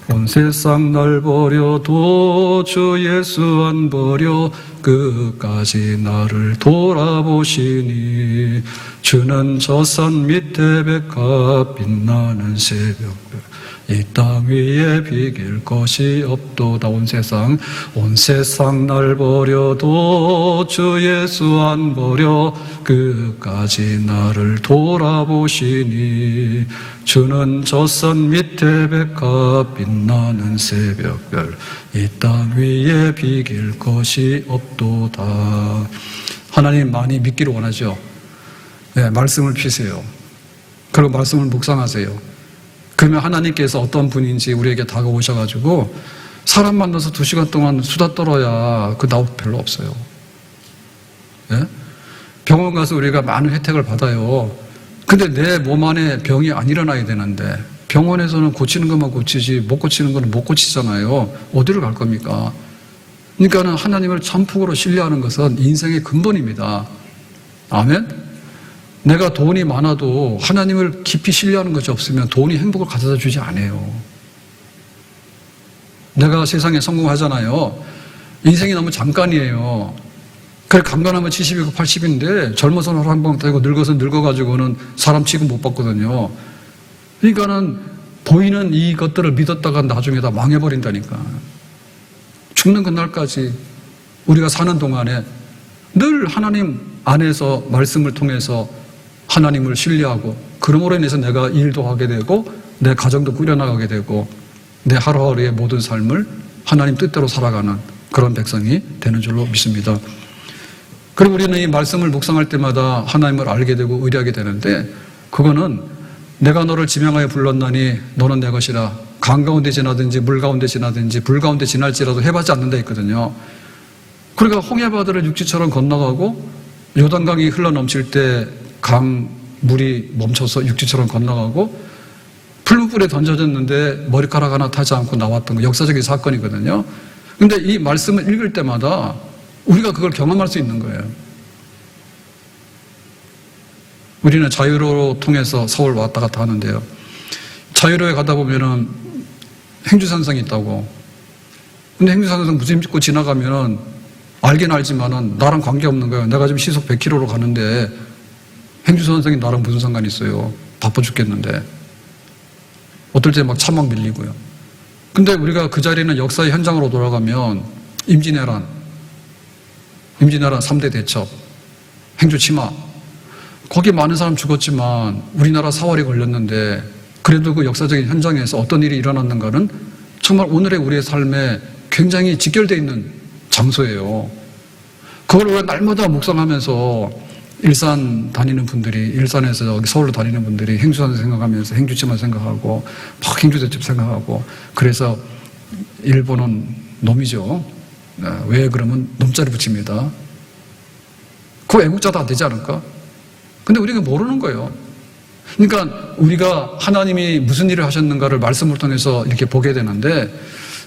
온 세상 날 버려도 주 예수 안 버려 끝까지 나를 돌아보시니. 주는 저 산 밑에 백합 빛나는 새벽별 이 땅 위에 비길 것이 없도다. 온 세상 날 버려도 주 예수 안 버려 끝까지 나를 돌아보시니. 주는 저 산 밑에 백합 빛나는 새벽별 이 땅 위에 비길 것이 없도다. 하나님 많이 믿기를 원하죠. 네, 말씀을 피세요. 그리고 말씀을 묵상하세요. 그러면 하나님께서 어떤 분인지 우리에게 다가오셔가지고 사람 만나서 2시간 동안 수다 떨어야 그 나올 별로 없어요. 네? 병원 가서 우리가 많은 혜택을 받아요. 근데 내 몸 안에 병이 안 일어나야 되는데 병원에서는 고치는 것만 고치지 못 고치는 건 못 고치잖아요. 어디를 갈 겁니까? 그러니까 하나님을 참폭으로 신뢰하는 것은 인생의 근본입니다. 아멘? 내가 돈이 많아도 하나님을 깊이 신뢰하는 것이 없으면 돈이 행복을 가져다 주지 않아요. 내가 세상에 성공하잖아요. 인생이 너무 잠깐이에요. 그래 강간하면 70이고 80인데 젊어서는 한방 타고 늙어서 늙어가지고는 사람 취급 못 받거든요. 그러니까는 보이는 이것들을 믿었다가 나중에 다 망해버린다니까. 죽는 그날까지 우리가 사는 동안에 늘 하나님 안에서 말씀을 통해서 하나님을 신뢰하고 그러므로 인해서 내가 일도 하게 되고 내 가정도 꾸려나가게 되고 내 하루하루의 모든 삶을 하나님 뜻대로 살아가는 그런 백성이 되는 줄로 믿습니다. 그리고 우리는 이 말씀을 묵상할 때마다 하나님을 알게 되고 의뢰하게 되는데 그거는 내가 너를 지명하여 불렀나니 너는 내 것이라. 강 가운데 지나든지 물 가운데 지나든지 불 가운데 지날지라도 해받지 않는다 했거든요. 그러니까 홍해바다를 육지처럼 건너가고 요단강이 흘러넘칠 때 강 물이 멈춰서 육지처럼 건너가고 풀무불에 던져졌는데 머리카락 하나 타지 않고 나왔던 거 역사적인 사건이거든요. 그런데 이 말씀을 읽을 때마다 우리가 그걸 경험할 수 있는 거예요. 우리는 자유로로 통해서 서울 왔다 갔다 하는데요. 자유로에 가다 보면은 행주산성이 있다고. 근데 행주산성 무슨 믿고 지나가면은 알긴 알지만은 나랑 관계없는 거예요. 내가 지금 시속 100km로 가는데 행주산성이 나랑 무슨 상관이 있어요. 바빠 죽겠는데. 어떨 때 막 차 막 밀리고요. 근데 우리가 그 자리는 역사의 현장으로 돌아가면 임진왜란 3대 대첩, 행주치마, 거기 많은 사람 죽었지만 우리나라 사활이 걸렸는데 그래도 그 역사적인 현장에서 어떤 일이 일어났는가는 정말 오늘의 우리의 삶에 굉장히 직결되어 있는 장소예요. 그걸 우리가 날마다 묵상하면서 일산 다니는 분들이, 일산에서 여기 서울로 다니는 분들이 행주산 생각하면서 행주치마 생각하고 막 행주대첩 생각하고, 그래서 일본은 놈이죠. 왜 그러면 놈자리 붙입니다. 그 애국자 다 되지 않을까? 근데 우리가 모르는 거예요. 그러니까 우리가 하나님이 무슨 일을 하셨는가를 말씀을 통해서 이렇게 보게 되는데,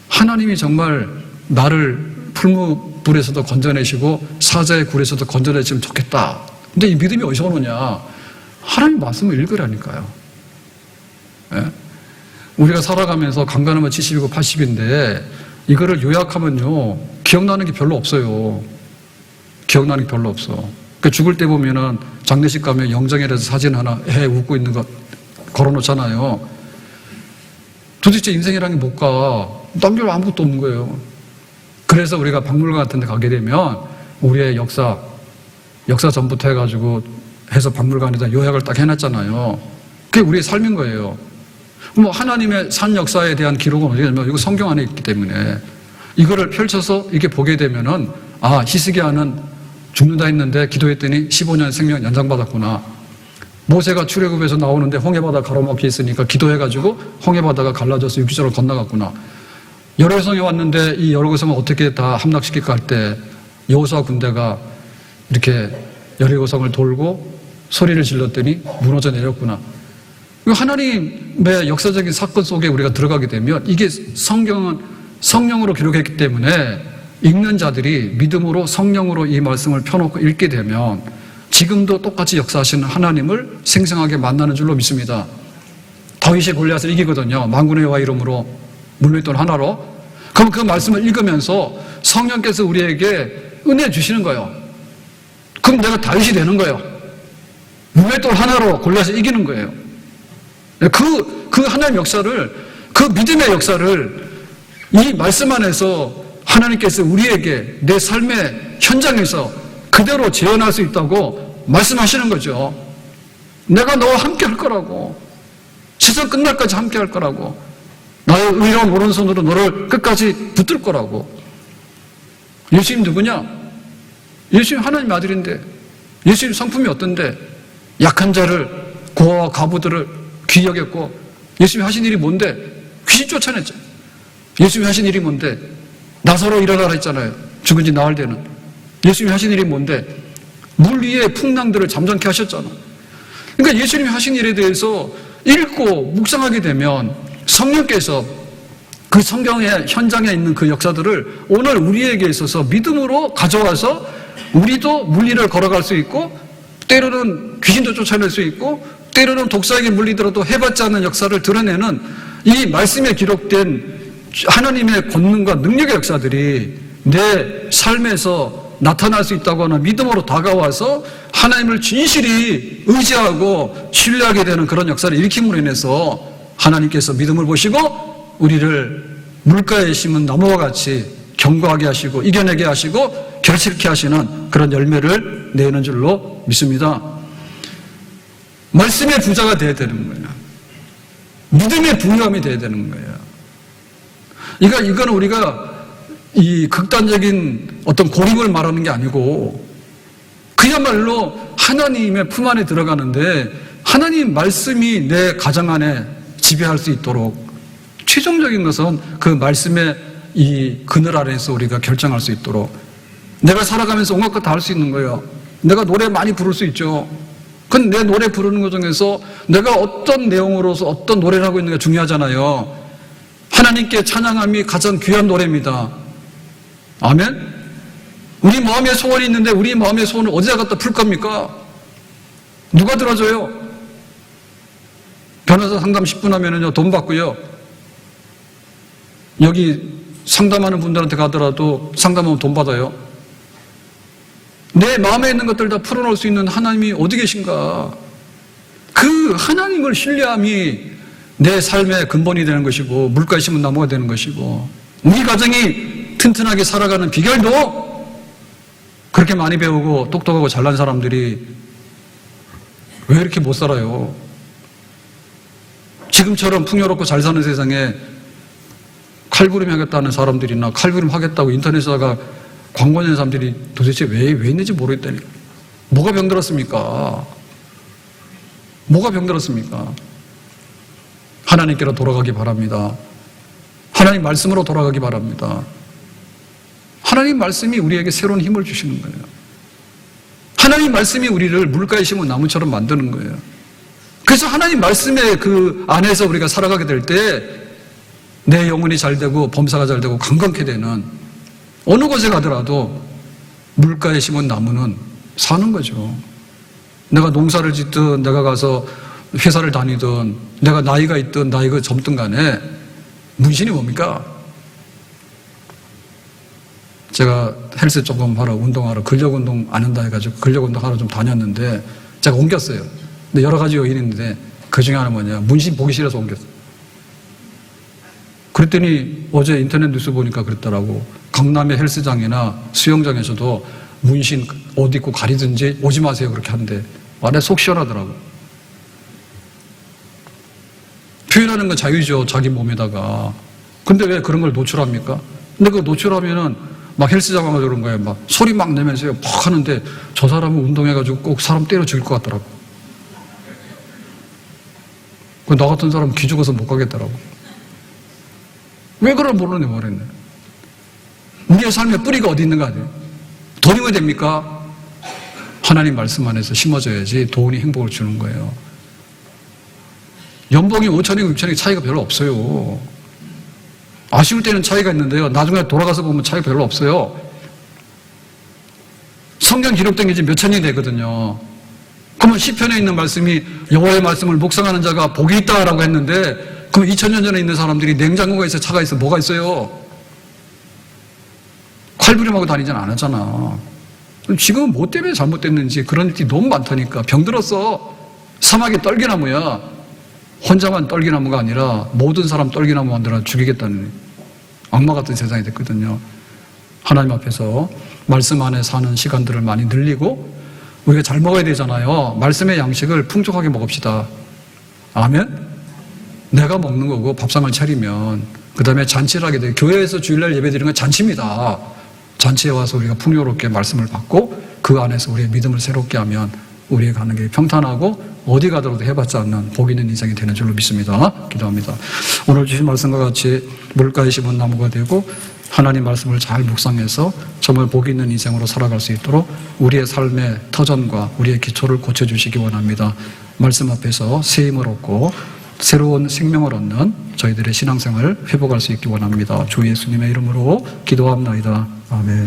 하나님이 정말 나를 풀무불에서도 건져내시고 사자의 굴에서도 건져내시면 좋겠다. 근데 이 믿음이 어디서 오느냐? 하나님 말씀을 읽으라니까요. 예? 우리가 살아가면서 강간하면 70이고 80인데 이거를 요약하면요, 기억나는 게 별로 없어요. 기억나는 게 별로 없어. 그러니까 죽을 때 보면은 장례식 가면 영정이라서 사진 하나 해 웃고 있는 거 걸어놓잖아요. 도대체 인생이라는 게 못 가. 남길 아무것도 없는 거예요. 그래서 우리가 박물관 같은 데 가게 되면 우리의 역사 전부터 해가지고 해서 박물관에다 요약을 딱 해놨잖아요. 그게 우리의 삶인 거예요. 뭐 하나님의 산 역사에 대한 기록은 어디 냐면 이거 성경 안에 있기 때문에 이거를 펼쳐서 이렇게 보게 되면은, 아, 히스기야는 죽는다 했는데 기도했더니 15년 생명 연장받았구나. 모세가 출애굽에서 나오는데 홍해바다 가로막혀 있으니까 기도해가지고 홍해바다가 갈라져서 육지로 건너갔구나. 여리고성에 왔는데 이 여리고성을 어떻게 다 함락시킬까 할 때 여호수아 군대가 이렇게 여리고성을 돌고 소리를 질렀더니 무너져 내렸구나. 하나님의 역사적인 사건 속에 우리가 들어가게 되면, 이게 성경은 성령으로 기록했기 때문에 읽는 자들이 믿음으로 성령으로 이 말씀을 펴놓고 읽게 되면 지금도 똑같이 역사하시는 하나님을 생생하게 만나는 줄로 믿습니다. 다윗이 골리앗을 이기거든요. 만군의 여호와 이름으로 물려있던 하나로. 그럼 그 말씀을 읽으면서 성령께서 우리에게 은혜 주시는 거예요. 그럼 내가 다윗이 되는 거예요. 물려있던 하나로 골리앗을 이기는 거예요. 그 하나님의 역사를, 그 믿음의 역사를 이 말씀 안에서 하나님께서 우리에게 내 삶의 현장에서 그대로 재현할 수 있다고 말씀하시는 거죠. 내가 너와 함께 할 거라고. 세상 끝날까지 함께 할 거라고. 나의 의로운 오른손으로 너를 끝까지 붙들 거라고. 예수님 누구냐? 예수님 하나님 아들인데, 예수님 성품이 어떤데? 약한 자를, 고아와 과부들을 귀히 여겼고, 예수님이 하신 일이 뭔데? 귀신 쫓아냈죠. 예수님이 하신 일이 뭔데? 나사로 일어나라 했잖아요. 죽은 지 나흘 되는. 예수님이 하신 일이 뭔데? 물 위에 풍랑들을 잠잠케 하셨잖아. 그러니까 예수님이 하신 일에 대해서 읽고 묵상하게 되면 성령께서 그 성경의 현장에 있는 그 역사들을 오늘 우리에게 있어서 믿음으로 가져와서 우리도 물리를 걸어갈 수 있고, 때로는 귀신도 쫓아낼 수 있고, 때로는 독사에게 물리더라도 해봤지 않은 역사를 드러내는 이 말씀에 기록된 하나님의 권능과 능력의 역사들이 내 삶에서 나타날 수 있다고 하는 믿음으로 다가와서 하나님을 진실히 의지하고 신뢰하게 되는 그런 역사를 일으킴으로 인해서 하나님께서 믿음을 보시고 우리를 물가에 심은 나무와 같이 견고하게 하시고 이겨내게 하시고 결실케 하시는 그런 열매를 내는 줄로 믿습니다. 말씀의 부자가 되어야 되는 거예요. 믿음의 부유함이 되어야 되는 거예요. 이건 우리가 이 극단적인 어떤 고립을 말하는 게 아니고 그야말로 하나님의 품 안에 들어가는데 하나님 말씀이 내 가정 안에 지배할 수 있도록 최종적인 것은 그 말씀의 이 그늘 아래에서 우리가 결정할 수 있도록 내가 살아가면서 온갖 것 다 할 수 있는 거예요. 내가 노래 많이 부를 수 있죠. 그건 내 노래 부르는 것 중에서 내가 어떤 내용으로서 어떤 노래를 하고 있는 게 중요하잖아요. 하나님께 찬양함이 가장 귀한 노래입니다. 아멘? 우리 마음에 소원이 있는데 우리 마음의 소원을 어디다 갖다 풀 겁니까? 누가 들어줘요? 변호사 상담 10분 하면은요, 돈 받고요. 여기 상담하는 분들한테 가더라도 상담하면 돈 받아요. 내 마음에 있는 것들 다 풀어놓을 수 있는 하나님이 어디 계신가? 그 하나님을 신뢰함이 내 삶의 근본이 되는 것이고 물가에 심은 나무가 되는 것이고 우리 가정이 튼튼하게 살아가는 비결도 그렇게 많이 배우고 똑똑하고 잘난 사람들이 왜 이렇게 못 살아요? 지금처럼 풍요롭고 잘 사는 세상에 칼부림 하겠다는 사람들이나 칼부림 하겠다고 인터넷에다가 광고 내는 사람들이 도대체 왜 있는지 모르겠다니까. 뭐가 병들었습니까? 뭐가 병들었습니까? 하나님께로 돌아가기 바랍니다. 하나님 말씀으로 돌아가기 바랍니다. 하나님 말씀이 우리에게 새로운 힘을 주시는 거예요. 하나님 말씀이 우리를 물가에 심은 나무처럼 만드는 거예요. 그래서 하나님 말씀의 그 안에서 우리가 살아가게 될 때 내 영혼이 잘 되고 범사가 잘 되고 강건케 되는 어느 곳에 가더라도 물가에 심은 나무는 사는 거죠. 내가 농사를 짓든 내가 가서 회사를 다니든 내가 나이가 있든 나이가 젊든 간에 문신이 뭡니까? 제가 헬스 조금 하러 운동하러 근력운동 안 한다 해가지고 근력운동 하러 좀 다녔는데 제가 옮겼어요. 근데 여러 가지 요인이 있는데 그 중에 하나 뭐냐, 문신 보기 싫어서 옮겼어요. 그랬더니 어제 인터넷 뉴스 보니까 그랬더라고. 강남의 헬스장이나 수영장에서도 문신 옷 입고 가리든지 오지 마세요 그렇게 한대. 안에 속 시원하더라고. 표현하는 건 자유죠, 자기 몸에다가. 근데 왜 그런 걸 노출합니까? 근데 그거 노출하면은 막 헬스장 가서 그런 거예요. 막 소리 막 내면서 막 하는데 저 사람은 운동해가지고 꼭 사람 때려 죽일 것 같더라고. 나 같은 사람 기죽어서 못 가겠더라고. 왜 그걸 모르네, 모르겠네. 우리의 삶의 뿌리가 어디 있는가 아니에요? 돈이면 됩니까? 하나님 말씀 안에서 심어져야지 돈이 행복을 주는 거예요. 연봉이 5천억, 6천억 차이가 별로 없어요. 아쉬울 때는 차이가 있는데요. 나중에 돌아가서 보면 차이가 별로 없어요. 성경 기록된 게 지금 몇 천이 되거든요. 그러면 시편에 있는 말씀이 여호와의 말씀을 묵상하는 자가 복이 있다라고 했는데 그럼 2000년 전에 있는 사람들이 냉장고가 있어, 차가 있어, 뭐가 있어요? 칼부림하고 다니진 않았잖아. 지금은 뭐 때문에 잘못됐는지 그런 일이 너무 많다니까. 병들었어. 사막의 떨기나무야. 혼자만 떨기나무가 아니라 모든 사람 떨기나무 만들어 죽이겠다는 악마 같은 세상이 됐거든요. 하나님 앞에서 말씀 안에 사는 시간들을 많이 늘리고 우리가 잘 먹어야 되잖아요. 말씀의 양식을 풍족하게 먹읍시다. 아멘? 내가 먹는 거고 밥상을 차리면 그 다음에 잔치를 하게 돼요. 교회에서 주일날 예배 드리는 건 잔치입니다. 잔치에 와서 우리가 풍요롭게 말씀을 받고 그 안에서 우리의 믿음을 새롭게 하면 우리의 가는 길이 평탄하고 어디 가더라도 해봤지 않는 복 있는 인생이 되는 줄로 믿습니다. 기도합니다. 오늘 주신 말씀과 같이 물가에 심은 나무가 되고 하나님 말씀을 잘 묵상해서 정말 복 있는 인생으로 살아갈 수 있도록 우리의 삶의 터전과 우리의 기초를 고쳐주시기 원합니다. 말씀 앞에서 새 힘을 얻고 새로운 생명을 얻는 저희들의 신앙생활을 회복할 수 있기 원합니다. 주 예수님의 이름으로 기도합나이다. 아멘.